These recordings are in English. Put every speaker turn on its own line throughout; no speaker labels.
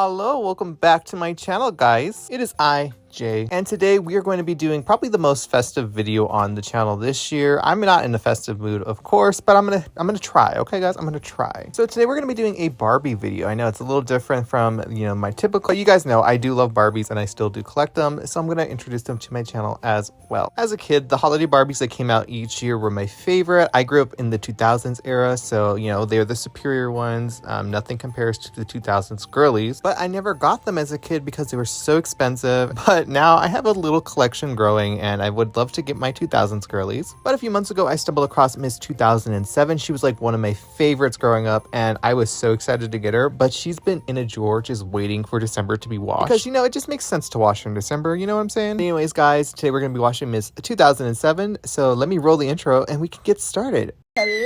Hello, welcome back to my channel, guys. It is I, Jay, and today we are going to be doing probably the most festive video on the channel this year. I'm not in a festive mood, of course, but I'm gonna try. Okay, guys, I'm gonna try. So today we're gonna be doing a Barbie video. I know it's a little different from my typical. You guys know I do love Barbies and I still do collect them, so I'm gonna introduce them to my channel as well. As a kid, the holiday Barbies that came out each year were my favorite. I grew up in the 2000s era, so they're the superior ones. Nothing compares to the 2000s girlies, but I never got them as a kid because they were so expensive. But now I have a little collection growing and I would love to get my 2000s girlies. But a few months ago, I stumbled across Miss 2007. She was like one of my favorites growing up and I was so excited to get her, but she's been in a drawer just waiting for December to be washed. Because, it just makes sense to wash her in December, you know what I'm saying? Anyways, guys, today we're going to be washing Miss 2007. So let me roll the intro and we can get started.
Hello?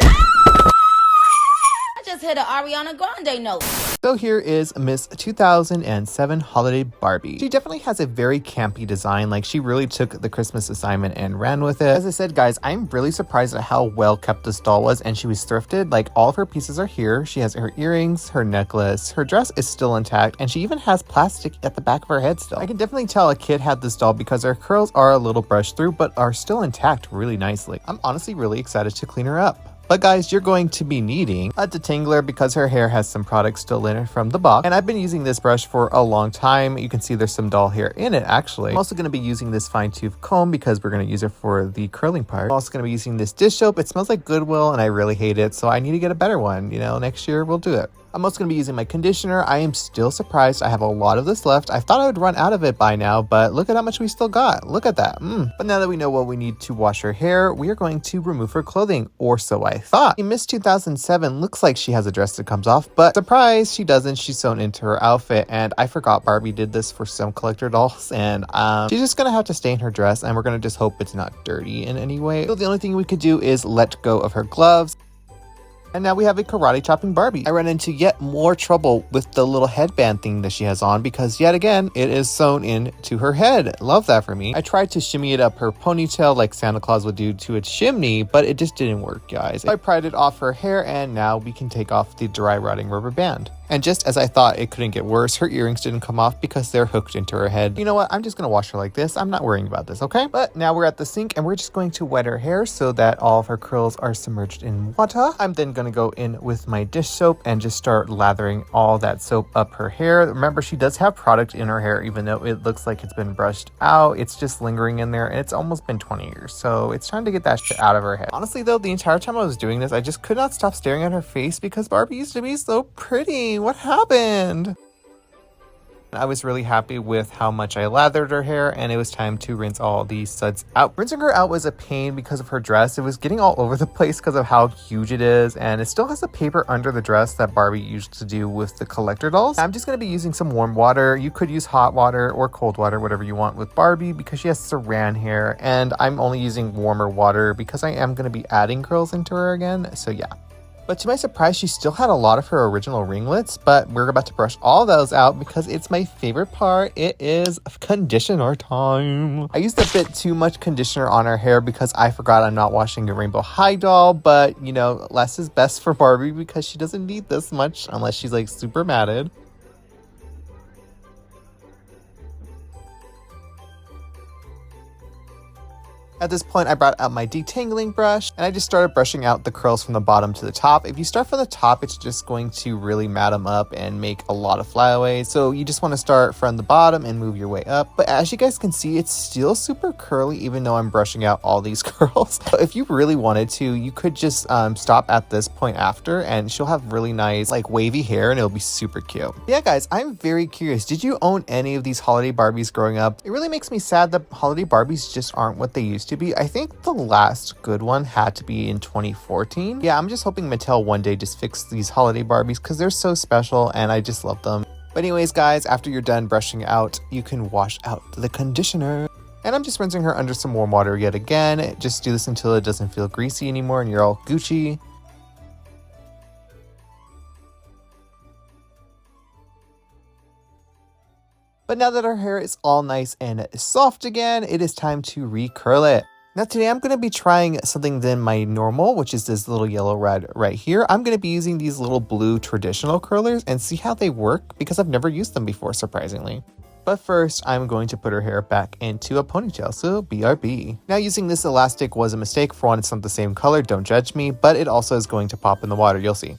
I just hit an Ariana Grande note.
So here is Miss 2007 Holiday Barbie. She definitely has a very campy design, like she really took the Christmas assignment and ran with it. As I said, guys, I'm really surprised at how well kept this doll was, and she was thrifted. Like, all of her pieces are here. She has her earrings, her necklace, her dress is still intact, and she even has plastic at the back of her head still. I can definitely tell a kid had this doll because her curls are a little brushed through, but are still intact really nicely. I'm honestly really excited to clean her up. But guys, you're going to be needing a detangler because her hair has some product still in it from the box. And I've been using this brush for a long time. You can see there's some doll hair in it, actually. I'm also going to be using this fine tooth comb because we're going to use it for the curling part. I'm also going to be using this dish soap. It smells like Goodwill and I really hate it, so I need to get a better one. Next year we'll do it. I'm also going to be using my conditioner. I am still surprised I have a lot of this left. I thought I would run out of it by now, but look at how much we still got. Look at that. But now that we know what we need to wash her hair, we are going to remove her clothing, or so I thought. Miss 2007 looks like she has a dress that comes off, but surprise, she doesn't. She's sewn into her outfit, and I forgot Barbie did this for some collector dolls, and she's just going to have to stay in her dress, and we're going to just hope it's not dirty in any way. So the only thing we could do is let go of her gloves. And now we have a karate chopping Barbie. I ran into yet more trouble with the little headband thing that she has on because yet again, it is sewn into her head. Love that for me. I tried to shimmy it up her ponytail like Santa Claus would do to a chimney, but it just didn't work, guys. I pried it off her hair and now we can take off the dry rotting rubber band. And just as I thought it couldn't get worse, her earrings didn't come off because they're hooked into her head. You know what? I'm just going to wash her like this. I'm not worrying about this, okay? But now we're at the sink and we're just going to wet her hair so that all of her curls are submerged in water. I'm then going to go in with my dish soap and just start lathering all that soap up her hair. Remember, she does have product in her hair, even though it looks like it's been brushed out. It's just lingering in there and it's almost been 20 years. So it's time to get that shit out of her head. Honestly, though, the entire time I was doing this, I just could not stop staring at her face because Barbie used to be so pretty. What happened? I was really happy with how much I lathered her hair, and it was time to rinse all these suds out. Rinsing her out was a pain because of her dress. It was getting all over the place because of how huge it is, and it still has the paper under the dress that Barbie used to do with the collector dolls. I'm just going to be using some warm water. You could use hot water or cold water, whatever you want with Barbie, because she has saran hair, and I'm only using warmer water because I am going to be adding curls into her again, so yeah. But to my surprise, she still had a lot of her original ringlets, but we're about to brush all those out because it's my favorite part. It is conditioner time. I used a bit too much conditioner on her hair because I forgot I'm not washing a Rainbow High doll, but less is best for Barbie because she doesn't need this much unless she's like super matted. At this point, I brought out my detangling brush and I just started brushing out the curls from the bottom to the top. If you start from the top, it's just going to really mat them up and make a lot of flyaways. So you just want to start from the bottom and move your way up. But as you guys can see, it's still super curly even though I'm brushing out all these curls. So if you really wanted to, you could just stop at this point after and she'll have really nice like wavy hair and it'll be super cute. Yeah, guys, I'm very curious. Did you own any of these holiday Barbies growing up? It really makes me sad that holiday Barbies just aren't what they used to be. I think the last good one had to be in 2014. Yeah, I'm just hoping Mattel one day just fix these holiday Barbies because they're so special and I just love them. But anyways, guys, after you're done brushing out, you can wash out the conditioner. And I'm just rinsing her under some warm water yet again. Just do this until it doesn't feel greasy anymore and you're all Gucci. But now that our hair is all nice and soft again, it is time to recurl it. Now today I'm going to be trying something than my normal, which is this little yellow rod right here. I'm going to be using these little blue traditional curlers and see how they work because I've never used them before, surprisingly. But first, I'm going to put her hair back into a ponytail, so BRB. Now using this elastic was a mistake. For one, it's not the same color, don't judge me, but it also is going to pop in the water, you'll see.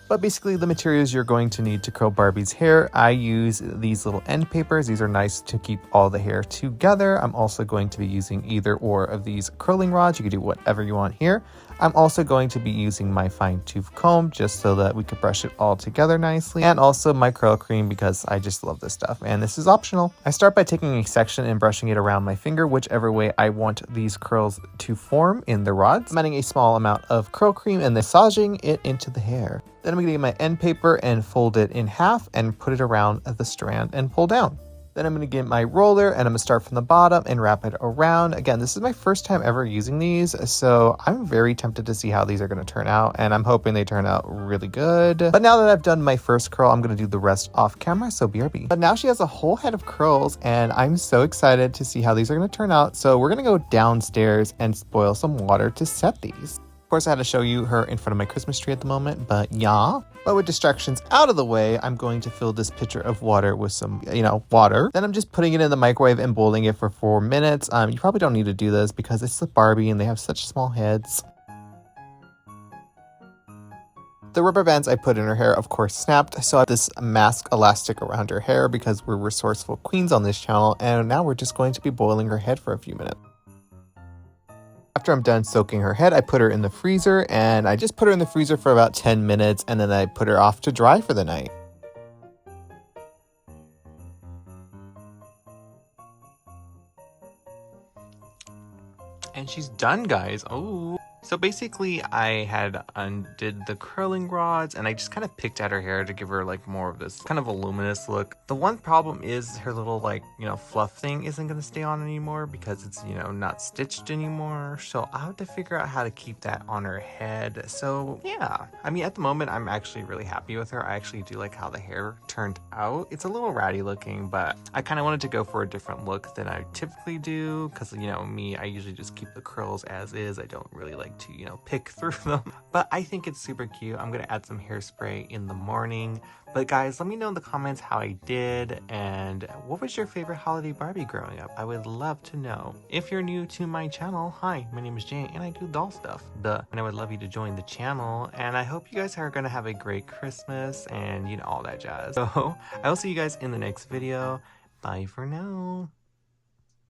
But basically the materials you're going to need to curl Barbie's hair, I use these little end papers. These are nice to keep all the hair together. I'm also going to be using either or of these curling rods. You can do whatever you want here. I'm also going to be using my fine tooth comb just so that we could brush it all together nicely. And also my curl cream because I just love this stuff and this is optional. I start by taking a section and brushing it around my finger, whichever way I want these curls to form in the rods. I'm adding a small amount of curl cream and massaging it into the hair. Then I'm going to get my end paper and fold it in half and put it around the strand and pull down. Then I'm going to get my roller and I'm going to start from the bottom and wrap it around. Again, this is my first time ever using these, so I'm very tempted to see how these are going to turn out, and I'm hoping they turn out really good. But now that I've done my first curl, I'm going to do the rest off camera, so BRB. But now she has a whole head of curls, and I'm so excited to see how these are going to turn out. So we're going to go downstairs and boil some water to set these. Of course, I had to show you her in front of my Christmas tree at the moment, but yeah. But with distractions out of the way, I'm going to fill this pitcher of water with some, water. Then I'm just putting it in the microwave and boiling it for 4 minutes. You probably don't need to do this because it's a Barbie and they have such small heads. The rubber bands I put in her hair, of course, snapped, so I have this mask elastic around her hair because we're resourceful queens on this channel, and now we're just going to be boiling her head for a few minutes. After I'm done soaking her head, I put her in the freezer, and I just put her in the freezer for about 10 minutes, and then I put her off to dry for the night. And she's done, guys. Oh. So basically, I had undid the curling rods, and I just kind of picked at her hair to give her like more of this kind of voluminous look. The one problem is her little fluff thing isn't going to stay on anymore because it's, not stitched anymore. So I'll have to figure out how to keep that on her head. So yeah, I mean, at the moment, I'm actually really happy with her. I actually do like how the hair turned out. It's a little ratty looking, but I kind of wanted to go for a different look than I typically do because, me, I usually just keep the curls as is. I don't really like to pick through them, but I think it's super cute. I'm gonna add some hairspray in the morning. But guys, let me know in the comments how I did and what was your favorite holiday Barbie growing up. I would love to know. If you're new to my channel, hi, my name is Jane and I do doll stuff, and I would love you to join the channel, and I hope you guys are gonna have a great Christmas and all that jazz. So I will see you guys in the next video. Bye for now.